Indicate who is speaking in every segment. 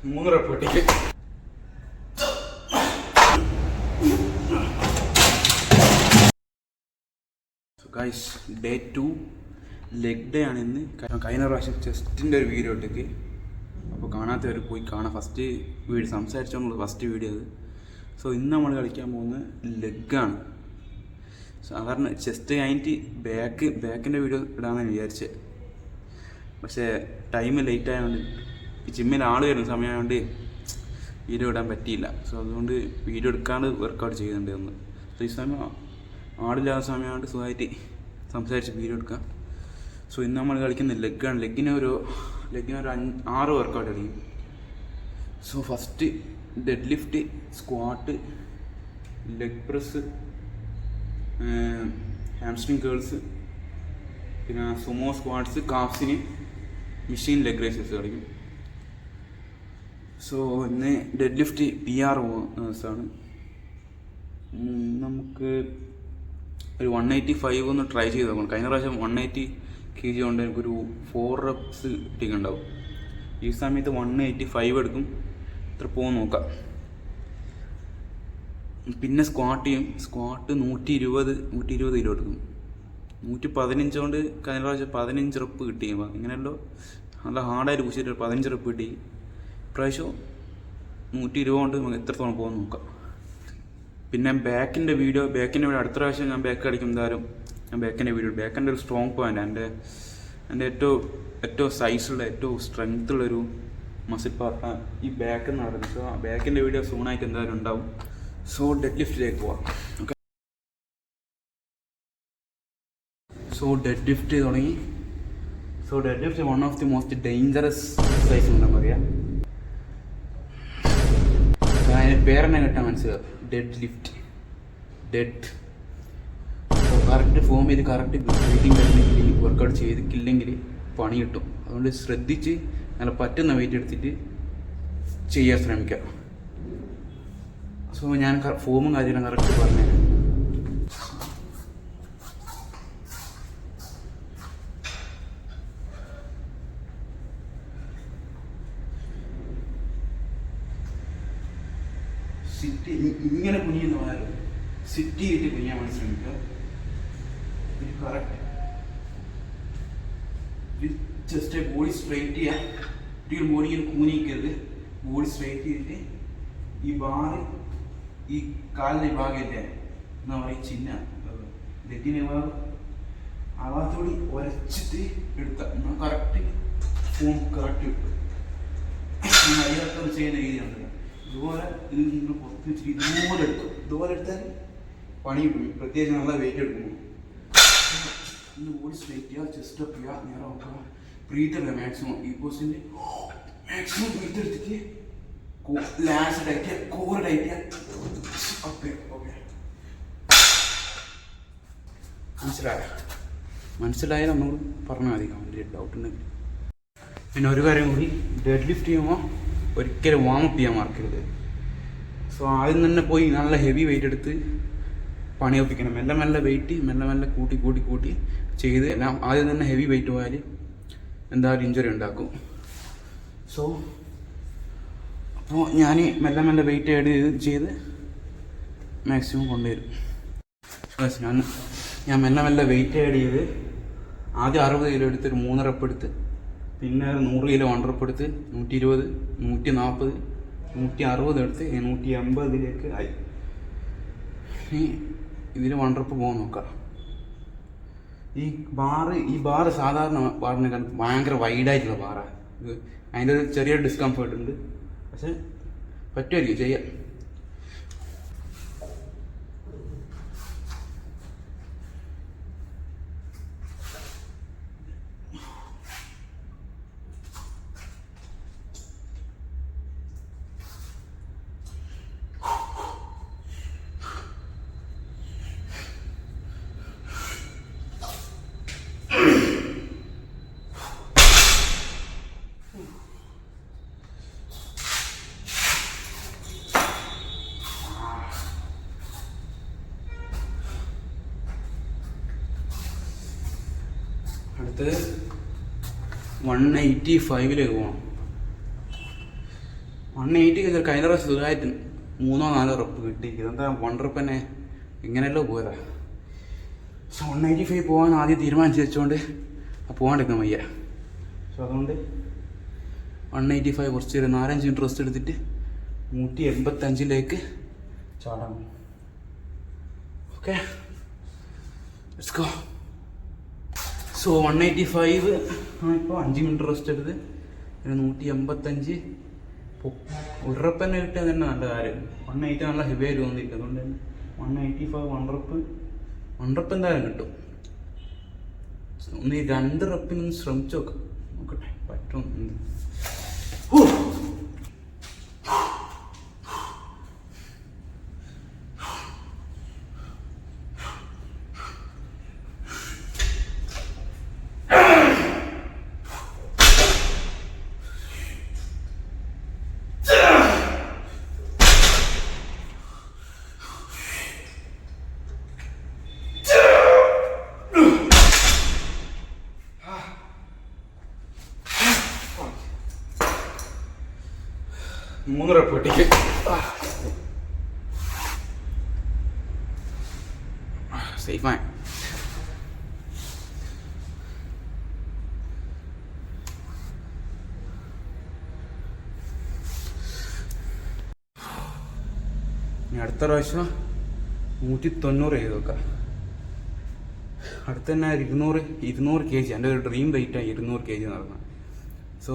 Speaker 1: 3 rep കിട്ടിക്ക്. Guys, day 2 leg day ആണ് ഇന്ന്. കഴിഞ്ഞ പ്രാവശ്യം ചെസ്റ്റിൻ്റെ ഒരു വീഡിയോ ഇട്ടേക്ക്, അപ്പോൾ കാണാത്തവർ പോയി കാണാം. ഫസ്റ്റ് വീഡിയോ സംസാരിച്ചോളൂ, ഫസ്റ്റ് വീഡിയോ അത്. സോ ഇന്ന് നമ്മൾ കളിക്കാൻ പോകുന്നത് ലെഗാണ്. സാധാരണ ചെസ്റ്റ് കഴിഞ്ഞിട്ട് ബാക്കിൻ്റെ വീഡിയോ ഇടാമെന്ന് വിചാരിച്ചത്, പക്ഷേ ടൈം ലേറ്റ് ആയതുകൊണ്ട് ഈ ജിമ്മിൽ ആൾ വരുന്ന സമയമായതുകൊണ്ട് വീഡിയോ ഇടാൻ പറ്റിയില്ല. സോ അതുകൊണ്ട് വീഡിയോ എടുക്കാണ്ട് വർക്കൗട്ട് ചെയ്യുന്നുണ്ട് ഒന്ന്. സോ ഈ സമയം ആളില്ലാത്ത സമയമായിട്ട് സുഖമായിട്ട് സംസാരിച്ച് വീഡിയോ എടുക്കാം. സോ ഇന്ന് നമ്മൾ കളിക്കുന്ന ലെഗാണ്. ലെഗിന് ഒരു 6 വർക്കൗട്ട് കളിക്കും. So first dead lift, squat, leg press, hamstring curls, പിന്നെ സുമോ സ്ക്വാട്ട്സ്, കാഫ്സിന് മെഷീൻ ലെഗ് റേസസ് കളിക്കും. സോ ഇന്ന് ഡെഡ് ലിഫ്റ്റ് PR ആണ്. നമുക്ക് ഒരു 185 ഒന്ന് ട്രൈ ചെയ്ത് നോക്കണം. കഴിഞ്ഞ പ്രാവശ്യം 180 kg കൊണ്ട് എനിക്കൊരു 4 reps കിട്ടിയിട്ടുണ്ടാവും. ഈ സമയത്ത് 185 എടുക്കും. ഇത്ര പോകും നോക്കാം. പിന്നെ സ്ക്വാട്ട് ചെയ്യും. സ്ക്വാട്ട് 120 കിലോ എടുക്കും. 115 കൊണ്ട് കഴിഞ്ഞ പ്രാവശ്യം 15 റെപ്പ് കിട്ടി. ഇങ്ങനെയല്ലോ നല്ല ഹാർഡായിട്ട് കുശിട്ട് 15 റെപ്പ് കിട്ടി. ഇപ്രാവശ്യം 120 കൊണ്ട് നമുക്ക് എത്രത്തോളം പോകുമെന്ന് നോക്കാം. പിന്നെ ബാക്കിൻ്റെ വീഡിയോ അടുത്ത പ്രാവശ്യം ഞാൻ ബാക്ക് കളിക്കും. എന്തായാലും ഞാൻ ബാക്കിൻ്റെ ഒരു സ്ട്രോങ് പോയിൻ്റ്, എൻ്റെ ഏറ്റവും സൈസുള്ള ഏറ്റവും സ്ട്രെങ്ത് ഉള്ളൊരു മസിൽ പാർട്ടാണ് ഈ ബാക്ക് എന്ന് പറയുന്നത്. സോ ആ ബാക്കിൻ്റെ വീഡിയോ സൂണായിട്ട് എന്തായാലും ഉണ്ടാവും. സോ ഡെഡ് ലിഫ്റ്റിലേക്ക് പോവാം. ഓക്കെ, സോ ഡെഡ് ലിഫ്റ്റ് തുടങ്ങി. So dead lift one of the most dangerous exercise എന്ന് പറയാം. അതിൻ്റെ പേരെന്നെ കേട്ടാൽ മനസ്സിലാവും, ഡെഡ് ലിഫ്റ്റ്. കറക്റ്റ് ഫോം ചെയ്ത് കറക്റ്റ് വെയിറ്റിംഗ് കഴിഞ്ഞെങ്കിൽ വർക്കൗട്ട് ചെയ്തിട്ടില്ലെങ്കിൽ പണി കിട്ടും. അതുകൊണ്ട് ശ്രദ്ധിച്ച് നല്ല പറ്റുന്ന വെയിറ്റ് എടുത്തിട്ട് ചെയ്യാൻ ശ്രമിക്കാം. സോ ഞാൻ ഫോമും കാര്യങ്ങളും കറക്റ്റ് പറഞ്ഞുതരാം. സിറ്റ് ഇങ്ങനെ കുനിയെന്ന് പറഞ്ഞാലും സിറ്റ് ചെയ്തിട്ട് കുനിയാൻ വേണ്ടി ശ്രമിക്കുക. ഇത് കറക്റ്റ് ജസ്റ്റ് ബോഡി സ്ട്രെയിറ്റ് ചെയ്യുക. ഒരിക്കലും ബോഡി ഇങ്ങനെ കൂനിക്കരുത്. ബോഡി സ്ട്രെയിറ്റ് ചെയ്തിട്ട് ഈ ബാറ് ഈ കാലിൻ്റെ ഭാഗമില്ലേ എന്താ പറയുക, ചിഹ്ന ലെഗിനെ ഭാഗം ആവാത്തോടി ഉരച്ചിട്ട് എടുക്കുക. എന്നാൽ കറക്റ്റ് ഫോം കറക്റ്റ് കിട്ടും. അതിനകത്ത് ചെയ്യുന്ന രീതിയാണ്. ഇതുപോലെ ഇത് നിങ്ങൾ പുറത്ത് വെച്ചിട്ട് ഇതുപോലെ എടുക്കും. ഇതുപോലെ എടുത്താൽ പണി കിട്ടും. പ്രത്യേകിച്ച് നല്ല വെയിറ്റ് എടുക്കുമ്പോൾ ഇന്ന് ബോഡി സ്ട്രെയിറ്റ് ചെയ്യുക, ചെസ്റ്റ് അപ്പ് ചെയ്യുക, നേരെ നോക്കുക. ബ്രീത്ത് എടുക്കുക മാക്സിമം. ഈ പോസ്റ്റിൻ്റെ മാക്സിമം ബ്രീത്ത് എടുത്തിട്ട് ലാൻസ് ടൈറ്റ് ചെയ്യുക, കോർ ടൈറ്റ് ചെയ്യുക. ഓക്കെ മനസ്സിലായാൽ നമ്മൾ പറഞ്ഞാൽ മതി. കമൻറ്റ് ഡൗട്ട് ഉണ്ടെങ്കിൽ. പിന്നെ ഒരു കാര്യം കൂടി, ഡെഡ് ലിഫ്റ്റ് ചെയ്യുമ്പോൾ ഒരിക്കലും വാമപ്പ് ചെയ്യാൻ മറക്കരുത്. സോ ആദ്യം തന്നെ പോയി നല്ല ഹെവി വെയിറ്റ് എടുത്ത് പണിയൊപ്പിക്കണം. മെല്ലെ വെയിറ്റ് കൂട്ടി ചെയ്ത് എല്ലാം ആദ്യം തന്നെ ഹെവി വെയിറ്റ് പോയാൽ എന്തായാലും ഇഞ്ചുറി ഉണ്ടാക്കും. സോ അപ്പോൾ ഞാൻ മെല്ലെ വെയിറ്റ് ആഡ് ചെയ്ത് മാക്സിമം കൊണ്ടുവരും. ഞാൻ മെല്ലെ വെയിറ്റ് ആഡ് ചെയ്ത് ആദ്യം 60 കിലോ എടുത്ത് ഒരു 3 റെപ്പ് എടുത്ത്, പിന്നെ 100 കിലോ 1 റെപ്പ് എടുത്ത് 120, 140, 160 എടുത്ത് 180 ആയി. ഇനി ഇതിൽ 1 റെപ്പ് പോകാൻ നോക്കാം. ഈ ബാറ് സാധാരണ ബാറിനെക്കാൾ ഭയങ്കര വൈഡായിട്ടുള്ള ബാറാണ്. ഇത് അതിൻ്റെ ഒരു ചെറിയൊരു ഡിസ്കംഫേർട്ട് ഉണ്ട്, പക്ഷെ പറ്റുമായിരിക്കും ചെയ്യാം. അടുത്ത് 185 പോകണം. 180 കഴിഞ്ഞ പ്രാവശ്യം സുഖമായിട്ട് 3-4 റെപ്പ് കിട്ടി. ഇതെന്താ 1 റെപ്പ് തന്നെ ഇങ്ങനെയല്ലോ പോയതാ. സോ 185 പോകാൻ ആദ്യം തീരുമാനിച്ച് വെച്ചുകൊണ്ട് പോകാണ്ടിരിക്കണം വയ്യ. സോ അതുകൊണ്ട് 185 കുറച്ച് ഒരു 4-5 മിനിറ്റ് റെസ്റ്റ് എടുത്തിട്ട് 185 ചാടാം. Okay, let's go. സോ 185 ഇപ്പോൾ 5 മിനിറ്റ് റെസ്റ്റ് എടുത്ത് പിന്നെ 185 ഒരു റെപ്പ് തന്നെ കിട്ടിയാൽ തന്നെ നല്ല കാര്യം. 180 നല്ല ഹെവി ആയിട്ട് തോന്നിയിരിക്കും. അതുകൊണ്ട് തന്നെ 185 1 റെപ്പ് എന്തായാലും കിട്ടും. ഒന്ന് ഈ 2 റെപ്പിനൊന്ന് ശ്രമിച്ചു നോക്കട്ടെ പറ്റും. 3 റെപ്പ് കിട്ടിക്ക്. സേഫായി. ഇനി അടുത്ത പ്രാവശ്യം 190 ചെയ്ത് നോക്കാം. അടുത്ത തന്നെ 200 kg. എൻ്റെ ഒരു ഡ്രീം വെയിറ്റാണ് 200 kg നടന്നത്. സോ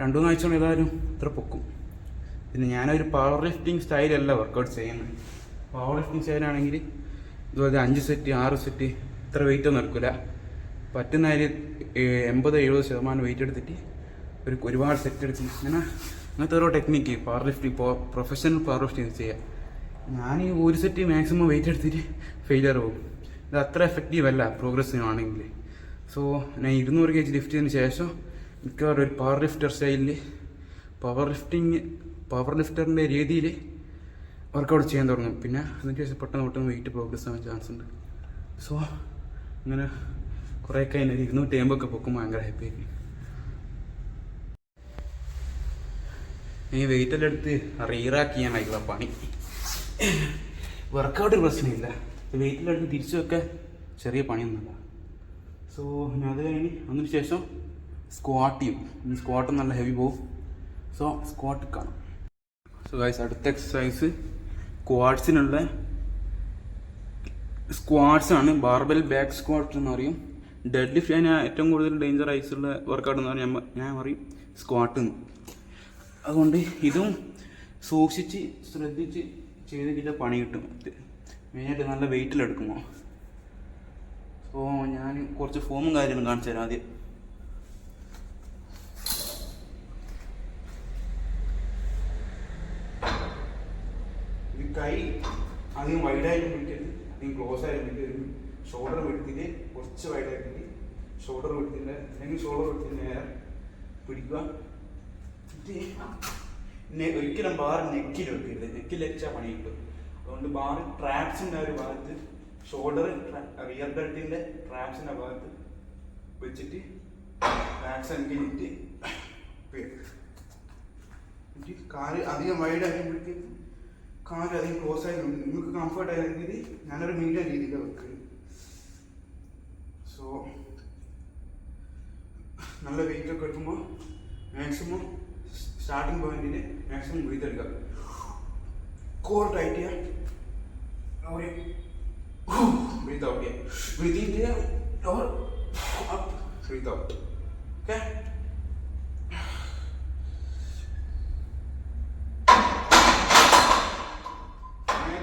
Speaker 1: 2-3 ആഴ്ച കൊണ്ട് ഏതായാലും ഇത്ര പൊക്കും. പിന്നെ ഞാനൊരു പവർ ലിഫ്റ്റിംഗ് സ്റ്റൈലല്ല വർക്കൗട്ട് ചെയ്യുന്നത്. പവർ ലിഫ്റ്റിംഗ് സ്റ്റൈലാണെങ്കിൽ ഇതുപോലെ 5 സെറ്റ് 6 സെറ്റ് ഇത്ര വെയിറ്റ് ഒന്നും എടുക്കില്ല. പറ്റുന്ന അതിൽ 80-70% വെയിറ്റ് എടുത്തിട്ട് ഒരുപാട് സെറ്റ് എടുത്ത് അങ്ങനത്തെ ഓരോ technique power lifting professional power lifting ചെയ്യാം. ഞാൻ ഈ 1 സെറ്റ് മാക്സിമം വെയിറ്റ് എടുത്തിട്ട് ഫെയിലിയർ പോകും. ഇത് അത്ര എഫക്റ്റീവ് അല്ല പ്രോഗ്രസ് ആണെങ്കിൽ. സോ ഞാൻ 200 kg ലിഫ്റ്റ് ചെയ്തതിന് ശേഷം മിക്കവാറും ഒരു പവർ ലിഫ്റ്റർ സ്റ്റൈലിൽ പവർ ലിഫ്റ്ററിൻ്റെ രീതിയിൽ വർക്കൗട്ട് ചെയ്യാൻ തുടങ്ങും. പിന്നെ അതിന് ശേഷം പെട്ടെന്ന് വെയിറ്റ് പ്രോഗ്രസ് ആവാൻ ചാൻസ് ഉണ്ട്. സോ അങ്ങനെ കുറേയൊക്കെ അതിന് 280 പൊക്കുമ്പോൾ ഭയങ്കര ഹാപ്പി ആയിരിക്കും. ഈ വെയിറ്റെല്ലാം എടുത്ത് റീറാക്ക് ചെയ്യാനായിട്ടുള്ള പണി. വർക്കൗട്ട് പ്രശ്നമില്ല, വെയിറ്റിലെടുത്ത് തിരിച്ചു വെക്കാൻ ചെറിയ പണിയൊന്നുമില്ല. സോ ഞാൻ അത് കഴിഞ്ഞ് അതിന് ശേഷം സ്ക്വാട്ട് ചെയ്യും. സ്ക്വാട്ട് നല്ല ഹെവി പോകും. സോ സ്ക്വാട്ട് കാണാം. സോ ഗൈസ്, അടുത്ത എക്സസൈസ് സ്ക്വാട്ട്സ് ആണ്. ബാർബെൽ ബാക്ക് സ്ക്വാട്ട് എന്ന് പറയും. ഡെഡ് ലിഫ്റ്റ് ഞാൻ ഏറ്റവും കൂടുതൽ ഡേഞ്ചർ ആയിട്ടുള്ള വർക്കൗട്ട് എന്ന് പറഞ്ഞാൽ ഞാൻ പറയും സ്ക്വാട്ട് എന്ന്. അതുകൊണ്ട് ഇതും സൂക്ഷിച്ച് ശ്രദ്ധിച്ച് ചെയ്തിട്ട് പണി കിട്ടും. മെയിനായിട്ട് നല്ല വെയിറ്റിലെടുക്കുമോ. സോ ഞാൻ കുറച്ച് ഫോമും കാര്യങ്ങളും കാണിച്ചു തരാം. ആദ്യം ഇത് കൈ അധികം വൈഡായിട്ട് പിടിക്കരുത്, അധികം ക്ലോസ് ആയിട്ട് പിടിക്കരുത്. ഷോൾഡർ വിടുത്തിട്ട് കുറച്ച് വൈഡാക്കിയിട്ട് ഷോൾഡർ വിടുത്തിൻ്റെ അല്ലെങ്കിൽ ഷോൾഡർ വിടുത്തിൻ്റെ നേരെ പിടിക്കുക. ഒരിക്കലും ബാർ നെക്കിൽ വെക്കരുത്. നെക്കിൽ വെച്ചാൽ പണി കിട്ടും. അതുകൊണ്ട് ബാർ ട്രാപ്സിൻ്റെ ഒരു ഭാഗത്ത് ഷോൾഡർ റിയർ ബെൽറ്റിൻ്റെ ട്രാപ്സിൻ്റെ ഭാഗത്ത് വെച്ചിട്ട് ട്രാപ്സ് എനിക്കിട്ട് കാല് അധികം വൈഡാക്കി പിടിക്കരുത്, കാല് അധികം ക്ലോസ് ആയി നിങ്ങൾക്ക് കംഫർട്ട് ആയ രീതി ഞാനൊരു മീഡിയം രീതിയിൽ വെക്കരുത്. സോ നല്ല വെയിറ്റ് ഒക്കെ എടുക്കുമ്പോൾ മാക്സിമം സ്റ്റാർട്ടിംഗ് പോയിന്റിന് മാക്സിമം ബ്രീത്ത് എടുക്കുക. കോർ ടൈറ്റ് ചെയ്യുക, ബ്രീത്ത് ഔട്ട് ചെയ്യുക. ബ്രീത്ത് ഇൻ ചെയ്യുക, lower up, breath out. Okay,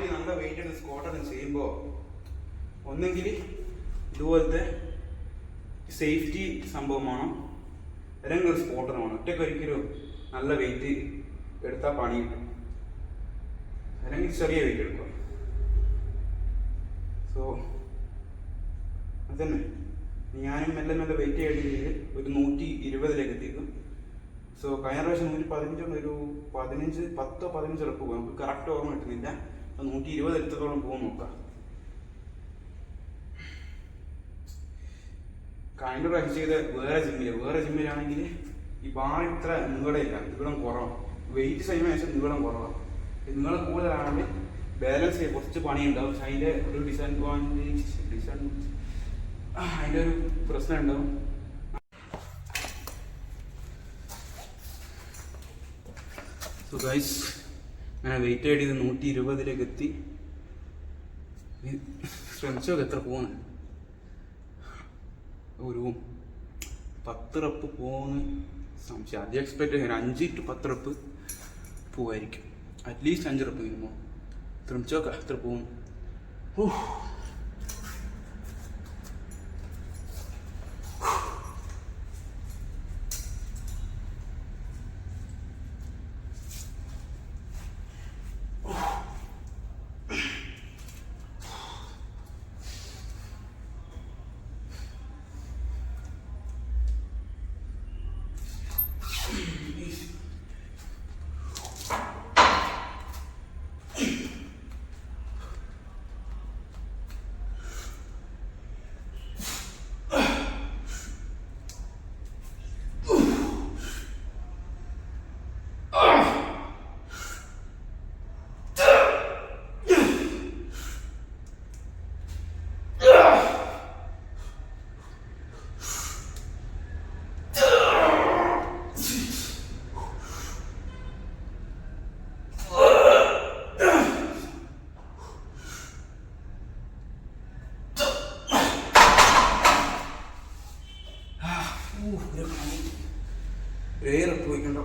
Speaker 1: നല്ല വെയിറ്റ് എടുത്ത് സ്ക്വാട്ടൊക്കെ ചെയ്യുമ്പോൾ ഒന്നെങ്കിൽ ഇതുപോലത്തെ സേഫ്റ്റി സംഭവം വേണം, അല്ലെങ്കിൽ ഒരു സ്പോട്ടർ വേണം. ഒറ്റയ്ക്ക് ഒരിക്കലും നല്ല വെയിറ്റ് എടുത്താൽ പണി കിട്ടും. അല്ലെങ്കിൽ ചെറിയ വെയിറ്റ് എടുക്കുക. സോ അതന്നെ ഞാനും മെല്ലെ വെയിറ്റ് ചെയ്തിട്ട് ഒരു 120 എത്തിക്കും. സോ കഴിഞ്ഞ പ്രാവശ്യം 115 ഒരു 10-15 റെപ്പ് പോകും. നമുക്ക് കറക്റ്റ് ഓർമ്മ കിട്ടുന്നില്ല. 120 എടുത്തോളം പോകും നോക്കാം. കഴിഞ്ഞ പ്രാവശ്യം ചെയ്ത് വേറെ ജിമ്മിലാണെങ്കിൽ ഈ ബാർ ഇത്ര മുകടയില്ല, ഇവിടെ കുറവാണ്. വെയിറ്റ് സെയിം ആയ നീളം കുറവാണ്. നീളം കൂടുതലാണെങ്കിൽ ബാലൻസ് ചെയ്യാൻ കുറച്ച് പണിയുണ്ടാവും. പക്ഷെ അതിൻ്റെ ഒരു അതിൻ്റെ ഒരു പ്രശ്നം ഉണ്ടാവും. സോ ഗൈസ്, അങ്ങനെ വെയിറ്റ് ആയിട്ട് ഇത് 120 എത്തി. ശ്രമിച്ചോക്കെ എത്ര പോകുന്നു. ഒരു 10 റപ്പ് പോകുന്ന സംശയം. ആദ്യം എക്സ്പെക്ട് ചെയ്യാൻ 5 to 10 റപ്പ് പോവായിരിക്കും. At least 5 rep minimum. ശ്രമിച്ചോക്കെ എത്ര പോകുന്നു. വേറെ പോയിക്കണ്ടോ.